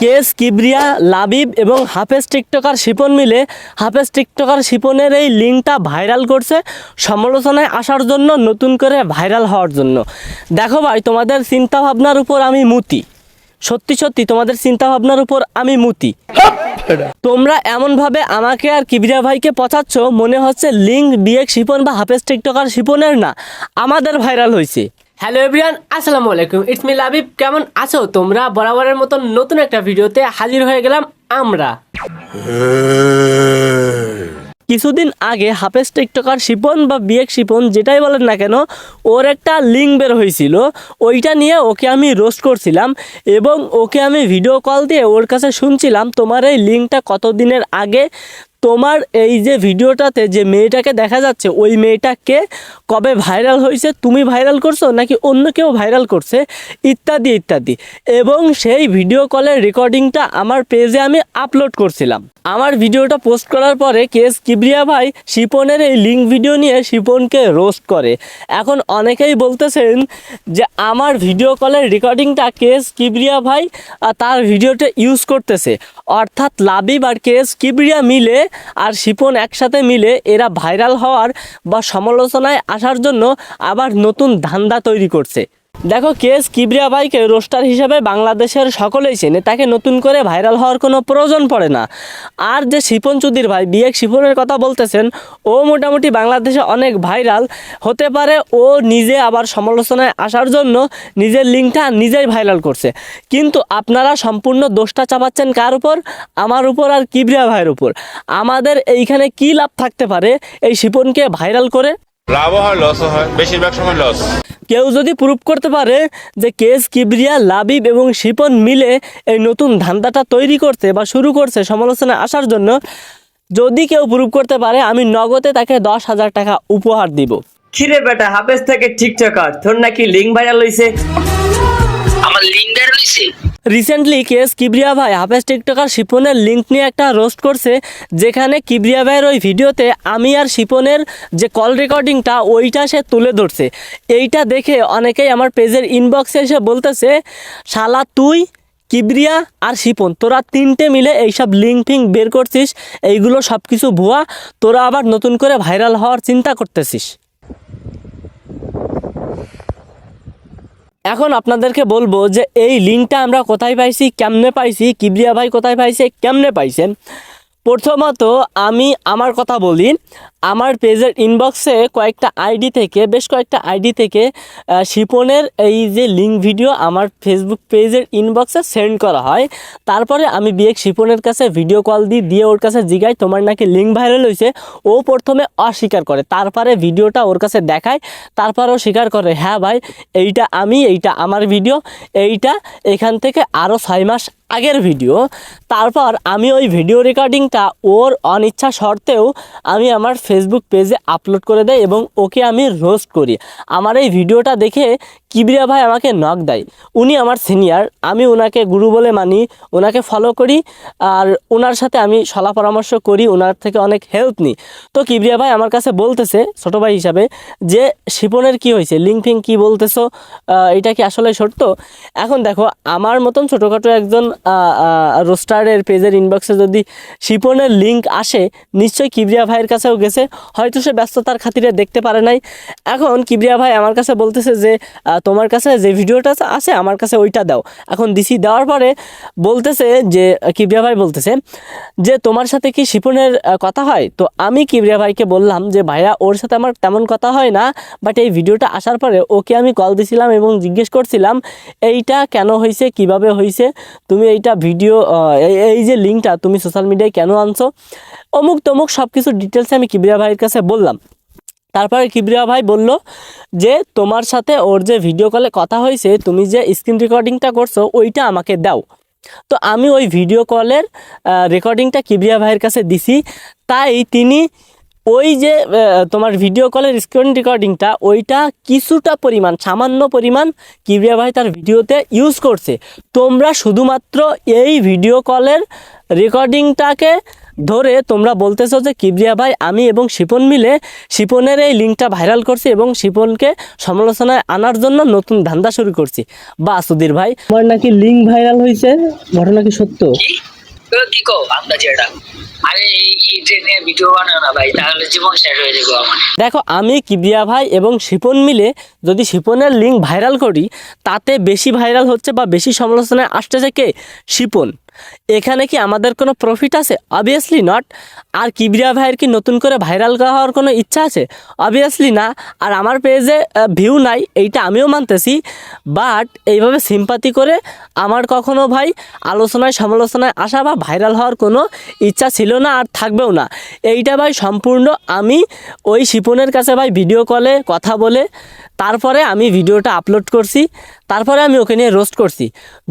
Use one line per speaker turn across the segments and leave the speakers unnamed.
Case Kibria Labib এবং হাফেজ TikToker Shipon মিলে হাফেজ টিকটকার শিপনের এই লিঙ্কটা ভাইরাল করছে সমালোচনায় আসার জন্য, নতুন করে ভাইরাল হওয়ার জন্য। দেখো ভাই, তোমাদের চিন্তাভাবনার উপর আমি মুতি, সত্যি সত্যি তোমাদের চিন্তাভাবনার উপর আমি মুতি। তোমরা এমনভাবে আমাকে আর কিবরিয়া ভাইকে পচাচ্ছ, মনে হচ্ছে লিঙ্ক বিয়েক শিপন বা হাফেজ টিকটকার শিপনের না, আমাদের ভাইরাল হয়েছে। হ্যালো এভরিওয়ান, আসসালামু আলাইকুম, ইটস মি লাবিব। কেমন আছো তোমরা? বরাবরের মতন নতুন একটা ভিডিওতে হাজির হয়ে গেলাম আমরা। কিছুদিন আগে হাফেজ টিকটকার শিপন বা বিয়েক শিপন যেটাই বলেন না কেন, ওর একটা লিঙ্ক বের হয়েছিল, ওইটা নিয়ে ওকে আমি রোস্ট করছিলাম এবং ওকে আমি ভিডিও কল দিয়ে ওর কাছে শুনছিলাম তোমার এই লিঙ্কটা কতদিনের আগে, তোমার এই যে ভিডিওটাতে যে মেয়েটাকে দেখা যাচ্ছে ওই মেয়েটাকে কবে ভাইরাল হয়েছে, তুমি ভাইরাল করছো নাকি অন্য কেউ ভাইরাল করছে, ইত্যাদি ইত্যাদি। এবং সেই ভিডিও কলের রেকর্ডিংটা আমার পেজে আমি আপলোড করছিলাম। আমার ভিডিওটা পোস্ট করার পরে কেস কিবরিয়া ভাই শিপনের এই লিঙ্ক ভিডিও নিয়ে শিপনকে রোস্ট করে। এখন অনেকেই বলতেছেন যে আমার ভিডিও কলের রেকর্ডিংটা কেস কিবরিয়া ভাই তার ভিডিওতে ইউজ করতেছে, অর্থাৎ লাবিব আর কেস কিবরিয়া মিলে আর শিপন একসাথে মিলে এরা ভাইরাল হওয়ার বা সমালোচনায় আসার জন্য আবার নতুন ধান্দা তৈরি করছে। দেখো, কেস কিবরিয়া ভাইকে রোস্টার হিসেবে বাংলাদেশের সকলেই চেনে, তাকে নতুন করে ভাইরাল হওয়ার কোনো প্রয়োজন পড়ে না। আর যে শিপন চুদির ভাই বিয়েক শিপনের কথা বলতেছেন, ও মোটামুটি বাংলাদেশে অনেক ভাইরাল হতে পারে, ও নিজে আবার সমালোচনায় আসার জন্য নিজের লিঙ্কটা নিজেই ভাইরাল করছে। কিন্তু আপনারা সম্পূর্ণ দোষটা চাপাচ্ছেন কার উপর? আমার উপর আর কিবরিয়া ভাইয়ের উপর। আমাদের এইখানে কি লাভ থাকতে পারে এই শিপনকে ভাইরাল করে?
লাভও হয়, লসও হয়, বেশিরভাগ সময় লস।
কেউ যদি প্রুভ করতে পারে যে কেস কিবরিয়া লাবিব এবং শিপন মিলে এই নতুন ধান্দাটা তৈরি করতে বা শুরু করছে সমালোচনায় আসার জন্য, যদি কেউ প্রুভ করতে পারে আমি নগদে তাকে 10,000 টাকা উপহার দিব।
কিরে বেটা, হাফেজ থেকে টিকটকার, তোর নাকি লিঙ্ক ভাইরাল হইছে?
আমার লিঙ্ক বের হইছে।
রিসেন্টলি কেস কিবরিয়া ভাই হাফেজ টিকটকার শিপনের লিঙ্ক নিয়ে একটা রোস্ট করছে, যেখানে কিবরিয়া ভাইয়ের ওই ভিডিওতে আমি আর শিপনের যে কল রেকর্ডিংটা ওইটা সে তুলে ধরছে। এইটা দেখে অনেকেই আমার পেজের ইনবক্সে এসে বলতেছে, শালা তুই, কিবরিয়া আর শিপন তোরা তিনটে মিলে এইসব লিঙ্ক ফিঙ্ক বের করছিস, এইগুলো সব কিছু ভুয়া, তোরা আবার নতুন করে ভাইরাল হওয়ার চিন্তা করতেছিস। এখন আপনাদেরকে বলবো যে এই লিঙ্কটা আমরা কোথায় পাইছি, কেমনে পাইছি, কিবরিয়া ভাই কোথায় পাইছে, কেমনে পাইছেন। প্রথমত আমি আমার কথা বলি, আমার পেজের ইনবক্সে বেশ কয়েকটা আইডি থেকে শিপনের এই যে লিঙ্ক ভিডিও আমার ফেসবুক পেজের ইনবক্সে সেন্ড করা হয়। তারপরে আমি বিয়েক শিপনের কাছে ভিডিও কল দিয়ে ওর কাছে জিগাই তোমার নাকি লিঙ্ক ভাইরাল হয়েছে। ও প্রথমে অস্বীকার করে, তারপরে ভিডিওটা ওর কাছে দেখায়, তারপরেও স্বীকার করে হ্যাঁ ভাই এইটা আমার ভিডিও, এইটা এখান থেকে আরও 6 মাস আগের ভিডিও। তারপর আমি ওই ভিডিও রেকর্ডিংটা ওর অনিচ্ছা সত্ত্বেও আমি আমার ফেসবুক পেজে আপলোড করে দেয় এবং ওকে আমি রোস্ট করি। আমার এই ভিডিওটা দেখে কিবরিয়া ভাই আমাকে নক দেয়। উনি আমার সিনিয়র, আমি ওনাকে গুরু বলে মানি, ওনাকে ফলো করি আর ওনার সাথে আমি সলা পরামর্শ করি, ওনার থেকে অনেক হেল্প নিই। তো কিবরিয়া ভাই আমার কাছে বলতেছে ছোটো ভাই হিসাবে যে শিপনের কি হয়েছে, লিঙ্ক ফিঙ্ক কী বলতেছো, এটা কি আসলে সত্য? এখন দেখো, আমার মতন ছোটোখাটো একজন রোস্টারের পেজের ইনবক্সে যদি শিপনের লিঙ্ক আসে, নিশ্চয়ই কিবরিয়া ভাইয়ের কাছেও গেছে, হয়তো সে ব্যস্ততার খাতিরে দেখতে পারে নাই। এখন কিবরিয়া ভাই আমার কাছে বলতেছে যে তোমার কাছে যে ভিডিওটা আছে আমার কাছে ওইটা দাও। এখন দিছি, দেওয়ার পরে বলতেছে যে কিবরিয়া ভাই বলতেছে যে তোমার সাথে কি শিপনের কথা হয়? তো আমি কিবরিয়া ভাইকে বললাম যে ভাইয়া ওর সাথে আমার তেমন কথা হয় না, বাট এই ভিডিওটা আসার পরে ওকে আমি কল দিছিলাম এবং জিজ্ঞেস করছিলাম এইটা কেন হয়েছে, কিভাবে হয়েছে, তুমি এইটা ভিডিও এই যে লিঙ্কটা তুমি সোশ্যাল মিডিয়ায় কেন আনছো, অমুক তমুক সব কিছু ডিটেলসে আমি কিবরিয়া ভাইয়ের কাছে বললাম। তারপরে কিবরিয়া ভাই বলল যে তোমার সাথে ওর যে ভিডিও কলে কথা হয়েছে, তুমি যে স্ক্রিন রেকর্ডিংটা করছো ওইটা আমাকে দাও। তো আমি ওই ভিডিও কলের রেকর্ডিংটা কিবরিয়া ভাইয়ের কাছে দিছি, তাই তিনি ওই যে তোমার ভিডিও কলের স্ক্রিন রেকর্ডিংটা ওইটা কিছুটা পরিমাণ, সামান্য পরিমাণ কিবরিয়া ভাই তার ভিডিওতে ইউজ করছে। তোমরা শুধুমাত্র এই ভিডিও কলের রেকর্ডিংটাকে ধরে তোমরা বলতেছো যে কিবরিয়া ভাই আমি এবং শিপন মিলে শিপনের এই লিঙ্কটা ভাইরাল করছি এবং শিপনকে সমালোচনায় আনার জন্য নতুন ধান্দা শুরু করছি। বা সুধীর ভাই আমার নাকি লিঙ্ক ভাইরাল হয়েছে, ঘটনা কি সত্য?
কি কি কও আমরা যেটা আরে এই ট্রেনে ভিডিও বানাও না ভাই, তাহলে জীবন শেষ হয়ে যাবে আমার।
দেখো আমি কিবরিয়া ভাই এবং শিপন মিলে যদি শিপনের লিঙ্ক ভাইরাল করি তাতে বেশি ভাইরাল হচ্ছে বা বেশি সমালোচনায় আসতেছে কে? শিপন। এখানে কি আমাদের কোনো প্রফিট আছে? Obviously not. আর কিবরিয়া ভাইয়ের কি নতুন করে ভাইরাল হওয়ার কোনো ইচ্ছা আছে? অবভিয়াসলি না। আর আমার পেজে ভিউ নাই এইটা আমিও মানতেছি, বাট এইভাবে সিম্পাতি করে আমার কখনো ভাই আলোচনায় সমালোচনায় আসা বা ভাইরাল হওয়ার কোনো ইচ্ছা ছিল না আর থাকবেও না। এইটা ভাই সম্পূর্ণ আমি ওই শিপনের কাছে ভাই ভিডিও কলে কথা বলে তারপরে আমি ভিডিওটা আপলোড করছি, তারপরে আমি ওকে নিয়ে রোস্ট করছি।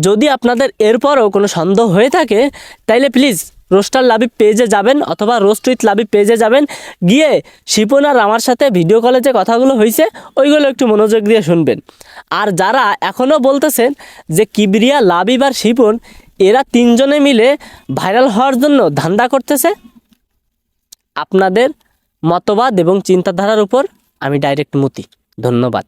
যদি আপনাদের এরপরও কোনো সন্দেহ হয়ে থাকে তাইলে প্লিজ রোস্টার লাবিব পেজে যাবেন অথবা রোস্ট উইথ লাবিব পেজে যাবেন, গিয়ে শিপন আর আমার সাথে ভিডিও কলে যে কথাগুলো হয়েছে ওইগুলো একটু মনোযোগ দিয়ে শুনবেন। আর যারা এখনও বলতেছেন যে কিবরিয়া, লাবিব আর শিপন এরা তিনজনে মিলে ভাইরাল হওয়ার জন্য ধান্দা করতেছে, আপনাদের মতবাদ এবং চিন্তাধারার উপর আমি ডাইরেক্ট মতি। ধন্যবাদ।